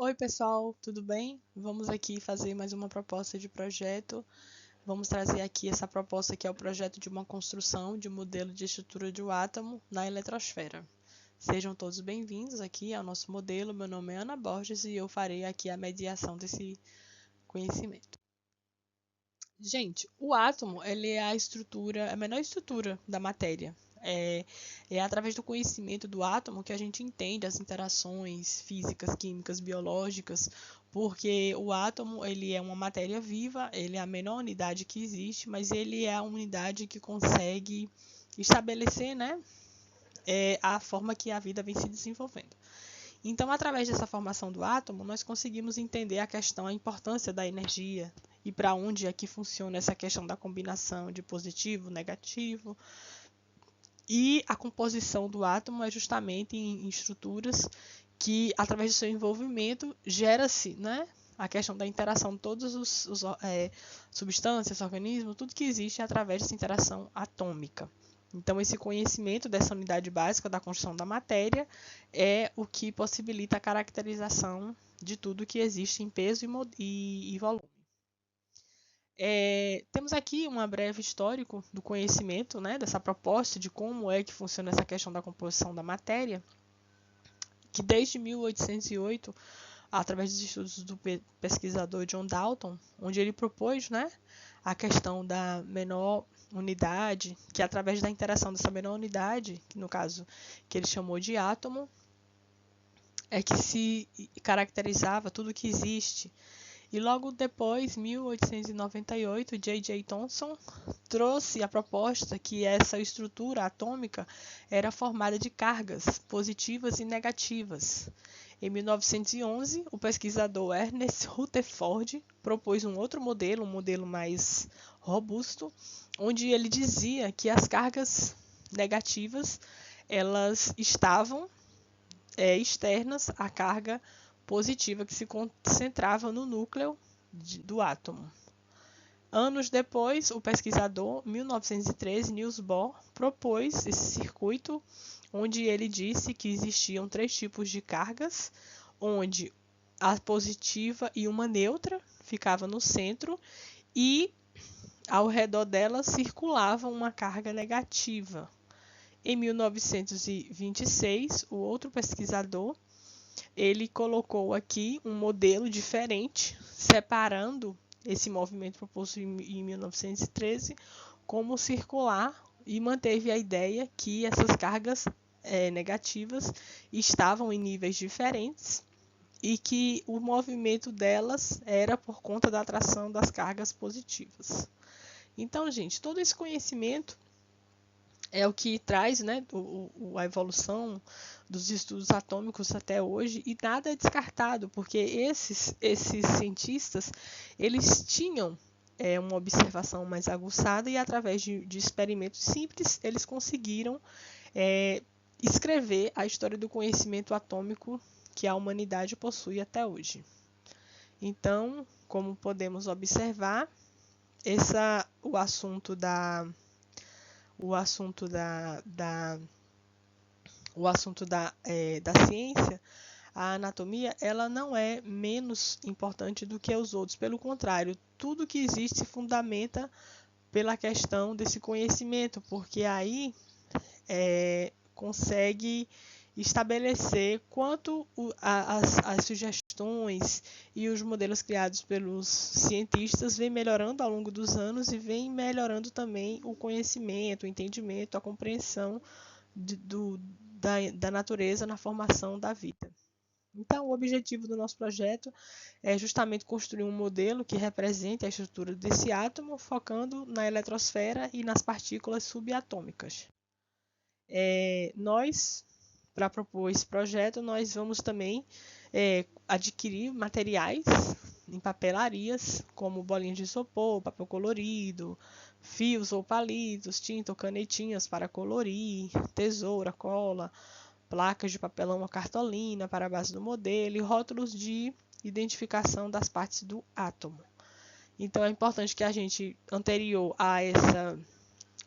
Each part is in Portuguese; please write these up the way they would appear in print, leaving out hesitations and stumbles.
Oi, pessoal, tudo bem? Vamos aqui fazer mais uma proposta de projeto. Vamos trazer aqui essa proposta que é o projeto de uma construção de um modelo de estrutura de um átomo na eletrosfera. Sejam todos bem-vindos aqui ao nosso modelo. Meu nome é Ana Borges e eu farei aqui a mediação desse conhecimento. Gente, o átomo, ele é a menor estrutura da matéria. É através do conhecimento do átomo que a gente entende as interações físicas, químicas, biológicas, porque o átomo, ele é uma matéria viva, ele é a menor unidade que existe, mas ele é a unidade que consegue estabelecer, né, a forma que a vida vem se desenvolvendo. Então, através dessa formação do átomo, nós conseguimos entender a questão, a importância da energia e para onde é que funciona essa questão da combinação de positivo, negativo. E a composição do átomo é justamente em estruturas que, através do seu envolvimento, gera-se, né, a questão da interação de todas as substâncias, organismos, tudo que existe através dessa interação atômica. Então, esse conhecimento dessa unidade básica da construção da matéria é o que possibilita a caracterização de tudo que existe em peso e volume. Temos aqui um breve histórico do conhecimento, né, dessa proposta de como é que funciona essa questão da composição da matéria, que desde 1808, através dos estudos do pesquisador John Dalton, onde ele propôs, né, a questão da menor unidade, que através da interação dessa menor unidade, que no caso que ele chamou de átomo, é que se caracterizava tudo que existe. E logo depois, 1898, J.J. Thomson trouxe a proposta que essa estrutura atômica era formada de cargas positivas e negativas. Em 1911, o pesquisador Ernest Rutherford propôs um outro modelo, um modelo mais robusto, onde ele dizia que as cargas negativas elas estavam externas à carga positiva que se concentrava no núcleo do átomo. Anos depois, o pesquisador, 1913, Niels Bohr, propôs esse circuito onde ele disse que existiam 3 tipos de cargas, onde a positiva e uma neutra ficava no centro e ao redor dela circulava uma carga negativa. Em 1926, o outro pesquisador ele colocou aqui um modelo diferente, separando esse movimento proposto em 1913 como circular e manteve a ideia que essas cargas negativas estavam em níveis diferentes e que o movimento delas era por conta da atração das cargas positivas. Então, gente, todo esse conhecimento é o que traz, né, a evolução dos estudos atômicos até hoje, e nada é descartado, porque esses cientistas eles tinham uma observação mais aguçada e através de experimentos simples eles conseguiram escrever a história do conhecimento atômico que a humanidade possui até hoje. Então, como podemos observar, o assunto da ciência, a anatomia, ela não é menos importante do que os outros. Pelo contrário, tudo que existe se fundamenta pela questão desse conhecimento, porque aí consegue estabelecer quanto as sugestões e os modelos criados pelos cientistas vêm melhorando ao longo dos anos e vem melhorando também o conhecimento, o entendimento, a compreensão da natureza na formação da vida. Então, o objetivo do nosso projeto é justamente construir um modelo que represente a estrutura desse átomo, focando na eletrosfera e nas partículas subatômicas. Nós, para propor esse projeto, nós vamos também adquirir materiais em papelarias, como bolinhas de isopor, papel colorido, fios ou palitos, tinta ou canetinhas para colorir, tesoura, cola, placas de papelão ou cartolina para a base do modelo e rótulos de identificação das partes do átomo. Então, é importante que a gente, anterior a essa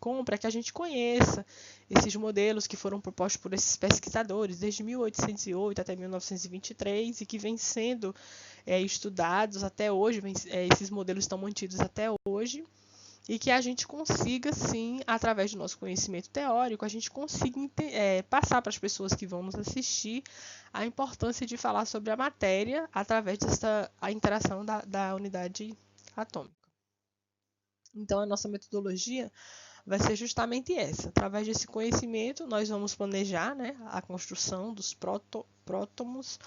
compra, que a gente conheça esses modelos que foram propostos por esses pesquisadores desde 1808 até 1923 e que vêm sendo estudados até hoje, esses modelos estão mantidos até hoje, e que a gente consiga, sim, através do nosso conhecimento teórico, a gente consiga passar para as pessoas que vão nos assistir a importância de falar sobre a matéria através a interação da unidade atômica. Então, a nossa metodologia vai ser justamente essa. Através desse conhecimento, nós vamos planejar, né, a construção dos prótons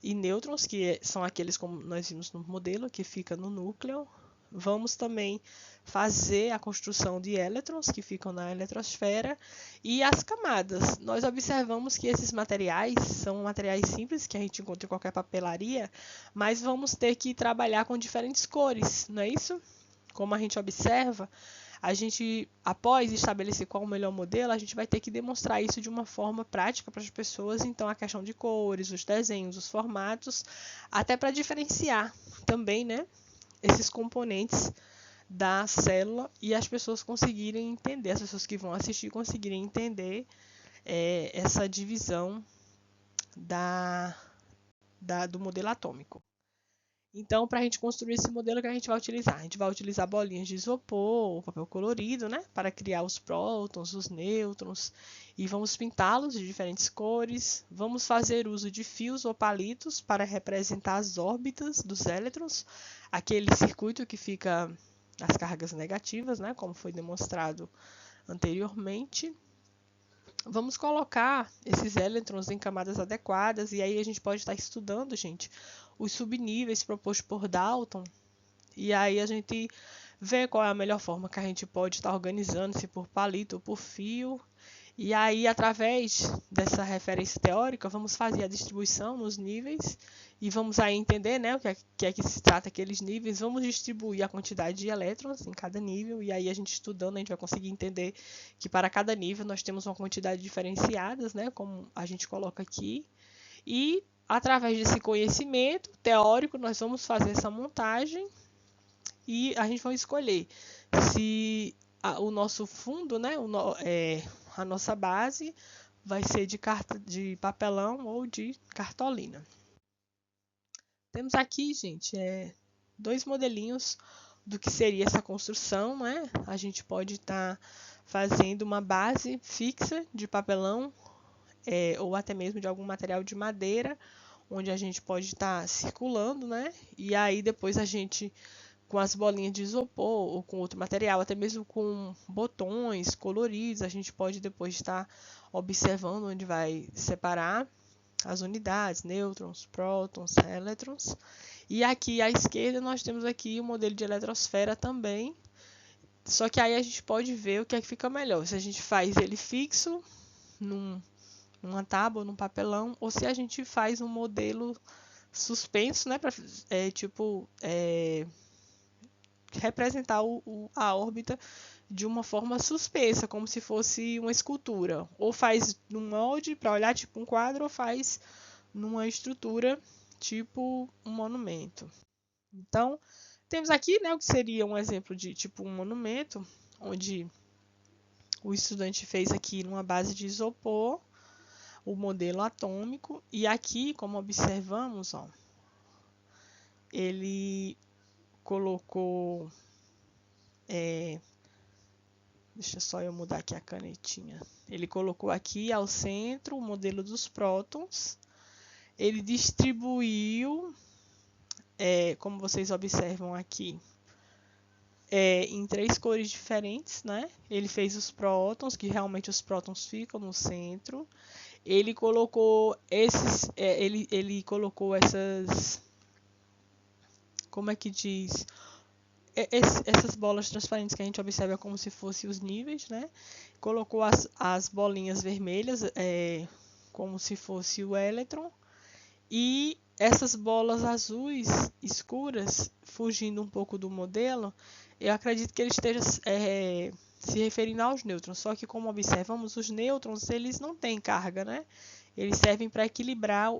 e nêutrons, que são aqueles como nós vimos no modelo, que fica no núcleo. Vamos também fazer a construção de elétrons, que ficam na eletrosfera, e as camadas. Nós observamos que esses materiais são materiais simples, que a gente encontra em qualquer papelaria, mas vamos ter que trabalhar com diferentes cores, não é isso? Como a gente observa, a gente, após estabelecer qual é o melhor modelo, a gente vai ter que demonstrar isso de uma forma prática para as pessoas. Então, a questão de cores, os desenhos, os formatos, até para diferenciar também, né, esses componentes da célula e as pessoas conseguirem entender, as pessoas que vão assistir conseguirem entender essa divisão do modelo atômico. Então, para a gente construir esse modelo, que a gente vai utilizar? A gente vai utilizar bolinhas de isopor, papel colorido, né, para criar os prótons, os nêutrons, e vamos pintá-los de diferentes cores. Vamos fazer uso de fios ou palitos para representar as órbitas dos elétrons, aquele circuito que fica as cargas negativas, né, como foi demonstrado anteriormente. Vamos colocar esses elétrons em camadas adequadas, e aí a gente pode estar estudando, gente, os subníveis propostos por Dalton, e aí a gente vê qual é a melhor forma que a gente pode estar organizando, se por palito ou por fio. E aí, através dessa referência teórica, vamos fazer a distribuição nos níveis e vamos aí entender, né, o que é que se trata aqueles níveis. Vamos distribuir a quantidade de elétrons em cada nível, e aí a gente estudando, a gente vai conseguir entender que para cada nível nós temos uma quantidade diferenciada, né, como a gente coloca aqui. E através desse conhecimento teórico, nós vamos fazer essa montagem e a gente vai escolher se o nosso fundo, né, a nossa base vai ser de papelão ou de cartolina. Temos aqui, gente, dois modelinhos do que seria essa construção, né? A gente pode estar fazendo uma base fixa de papelão ou até mesmo de algum material de madeira, onde a gente pode estar circulando, né? E aí depois a gente, com as bolinhas de isopor ou com outro material, até mesmo com botões coloridos, a gente pode depois estar observando onde vai separar as unidades, nêutrons, prótons, elétrons. E aqui à esquerda nós temos aqui o modelo de eletrosfera também, só que aí a gente pode ver o que é que fica melhor, se a gente faz ele fixo numa tábua, num papelão, ou se a gente faz um modelo suspenso, né, para representar a órbita de uma forma suspensa, como se fosse uma escultura. Ou faz num molde para olhar tipo um quadro, ou faz numa estrutura tipo um monumento. Então, temos aqui, né, o que seria um exemplo de tipo um monumento, onde o estudante fez aqui numa base de isopor o modelo atômico, e aqui, como observamos, ó, ele colocou deixa só eu mudar aqui a canetinha. Ele colocou aqui ao centro o modelo dos prótons. Ele distribuiu, como vocês observam aqui, em 3 cores diferentes, né? Ele fez os prótons, que realmente os prótons ficam no centro. Ele colocou ele colocou essas, como é que diz? Essas bolas transparentes que a gente observa como se fossem os níveis, né? Colocou as bolinhas vermelhas como se fosse o elétron, e essas bolas azuis escuras, fugindo um pouco do modelo, eu acredito que ele esteja se referindo aos nêutrons, só que como observamos, os nêutrons eles não têm carga, né? Eles servem para equilibrar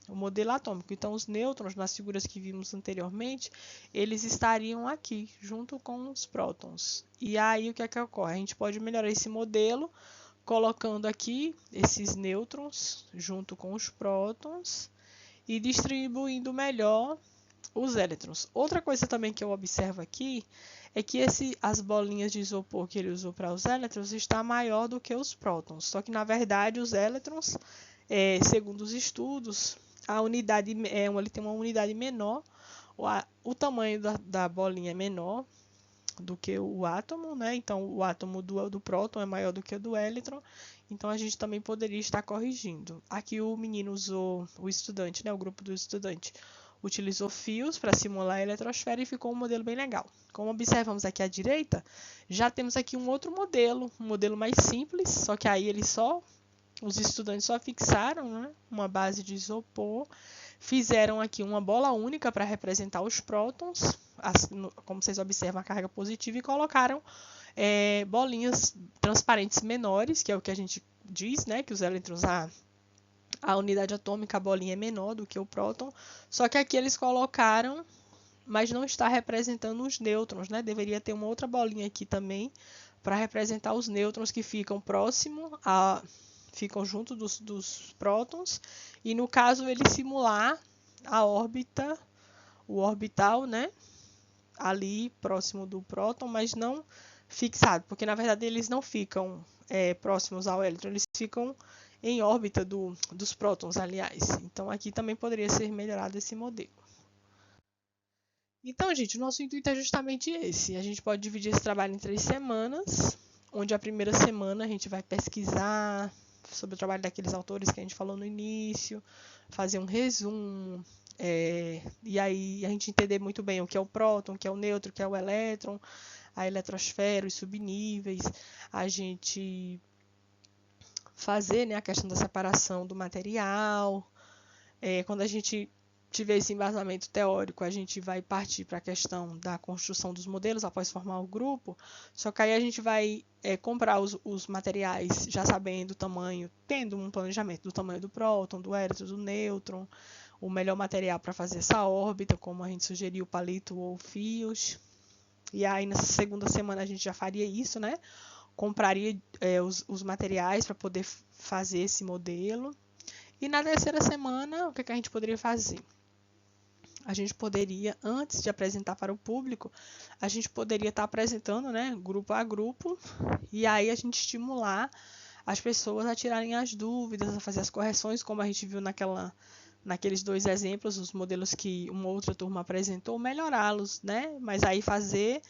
o modelo atômico. Então, os nêutrons, nas figuras que vimos anteriormente, eles estariam aqui, junto com os prótons. E aí, o que é que ocorre? A gente pode melhorar esse modelo colocando aqui esses nêutrons junto com os prótons e distribuindo melhor os elétrons. Outra coisa também que eu observo aqui é que as bolinhas de isopor que ele usou para os elétrons está maior do que os prótons. Só que, na verdade, os elétrons, segundo os estudos, ele tem uma unidade menor, o tamanho da bolinha é menor do que o átomo, né? Então, o átomo do próton é maior do que o do elétron. Então, a gente também poderia estar corrigindo. Aqui o menino usou, o estudante, né? O grupo do estudante utilizou fios para simular a eletrosfera e ficou um modelo bem legal. Como observamos aqui à direita, já temos aqui um outro modelo, um modelo mais simples, só que aí os estudantes só fixaram, né, uma base de isopor, fizeram aqui uma bola única para representar os prótons, como vocês observam, a carga positiva, e colocaram bolinhas transparentes menores, que é o que a gente diz, né, que os elétrons, a unidade atômica, a bolinha é menor do que o próton, só que aqui eles colocaram, mas não está representando os nêutrons, né? Deveria ter uma outra bolinha aqui também para representar os nêutrons que ficam ficam junto dos prótons, e no caso ele simular a órbita, o orbital, né? Ali próximo do próton, mas não fixado, porque na verdade eles não ficam próximos ao elétron, eles ficam em órbita dos prótons, aliás. Então aqui também poderia ser melhorado esse modelo. Então, gente, o nosso intuito é justamente esse. A gente pode dividir esse trabalho em 3 semanas, onde a primeira semana a gente vai pesquisar sobre o trabalho daqueles autores que a gente falou no início, fazer um resumo, e aí a gente entender muito bem o que é o próton, o que é o nêutron, o que é o elétron, a eletrosfera, os subníveis, a gente fazer, né, a questão da separação do material. Quando a gente tiver esse embasamento teórico, a gente vai partir para a questão da construção dos modelos após formar o grupo, só que aí a gente vai comprar os materiais já sabendo o tamanho, tendo um planejamento do tamanho do próton, do elétron, do nêutron, o melhor material para fazer essa órbita, como a gente sugeriu, palito ou fios. E aí nessa segunda semana a gente já faria isso, né? Compraria os materiais para poder fazer esse modelo. E na terceira semana, o que a gente poderia fazer? A gente poderia, antes de apresentar para o público, a gente poderia estar apresentando, né, grupo a grupo, e aí a gente estimular as pessoas a tirarem as dúvidas, a fazer as correções, como a gente viu naqueles 2 exemplos, os modelos que uma outra turma apresentou, melhorá-los, né? Mas aí fazer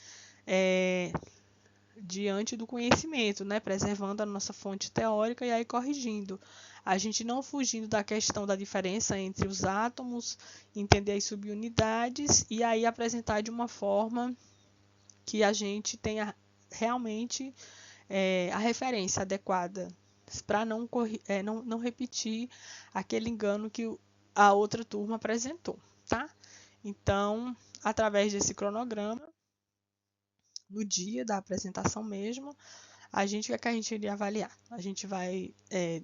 diante do conhecimento, né? Preservando a nossa fonte teórica e aí corrigindo. A gente não fugindo da questão da diferença entre os átomos, entender as subunidades e aí apresentar de uma forma que a gente tenha realmente a referência adequada, para não repetir aquele engano que a outra turma apresentou, tá? Então, através desse cronograma, no dia da apresentação mesmo, o que é que a gente iria avaliar? A gente vai,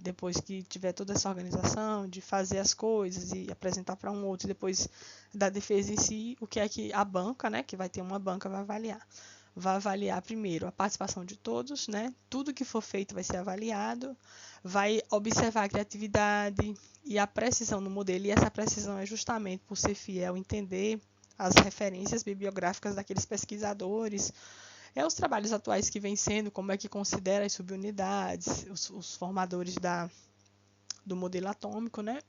depois que tiver toda essa organização de fazer as coisas e apresentar para um outro, e depois da defesa em si, o que é que a banca, né, que vai ter uma banca, vai avaliar? Vai avaliar primeiro a participação de todos, né? Tudo que for feito vai ser avaliado, vai observar a criatividade e a precisão no modelo, e essa precisão é justamente por ser fiel, entender as referências bibliográficas daqueles pesquisadores, os trabalhos atuais que vêm sendo, como é que considera as subunidades, os formadores do modelo atômico, né?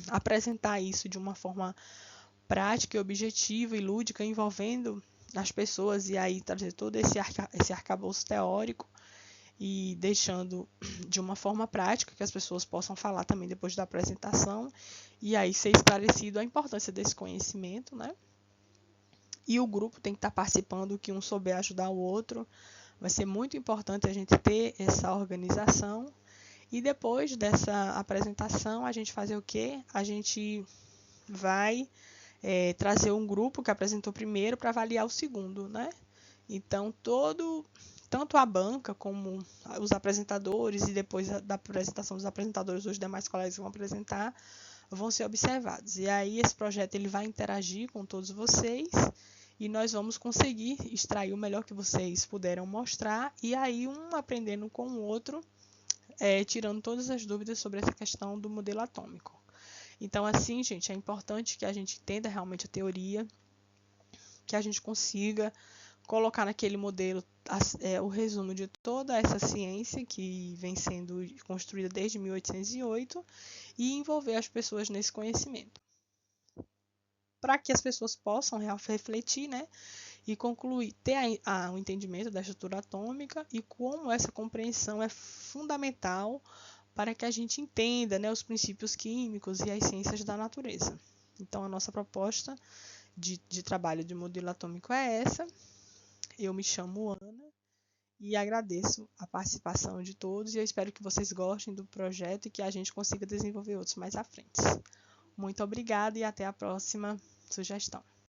Apresentar isso de uma forma prática, objetiva e lúdica, envolvendo as pessoas, e aí trazer todo esse arcabouço teórico e deixando de uma forma prática que as pessoas possam falar também depois da apresentação, e aí ser esclarecido a importância desse conhecimento, né? E o grupo tem que estar participando, que um souber ajudar o outro. Vai ser muito importante a gente ter essa organização. E depois dessa apresentação, a gente fazer o quê? A gente vai trazer um grupo que apresentou primeiro para avaliar o segundo, né? Então, tanto a banca como os apresentadores, e depois da apresentação dos apresentadores, os demais colegas vão apresentar, vão ser observados. E aí esse projeto ele vai interagir com todos vocês e nós vamos conseguir extrair o melhor que vocês puderam mostrar e aí um aprendendo com o outro, tirando todas as dúvidas sobre essa questão do modelo atômico. Então, assim, gente, é importante que a gente entenda realmente a teoria, que a gente consiga colocar naquele modelo o resumo de toda essa ciência que vem sendo construída desde 1808 e envolver as pessoas nesse conhecimento. Para que as pessoas possam refletir, né, e concluir, ter o entendimento da estrutura atômica e como essa compreensão é fundamental para que a gente entenda, né, os princípios químicos e as ciências da natureza. Então, a nossa proposta de trabalho de modelo atômico é essa. Eu me chamo Ana e agradeço a participação de todos e eu espero que vocês gostem do projeto e que a gente consiga desenvolver outros mais à frente. Muito obrigada e até a próxima sugestão.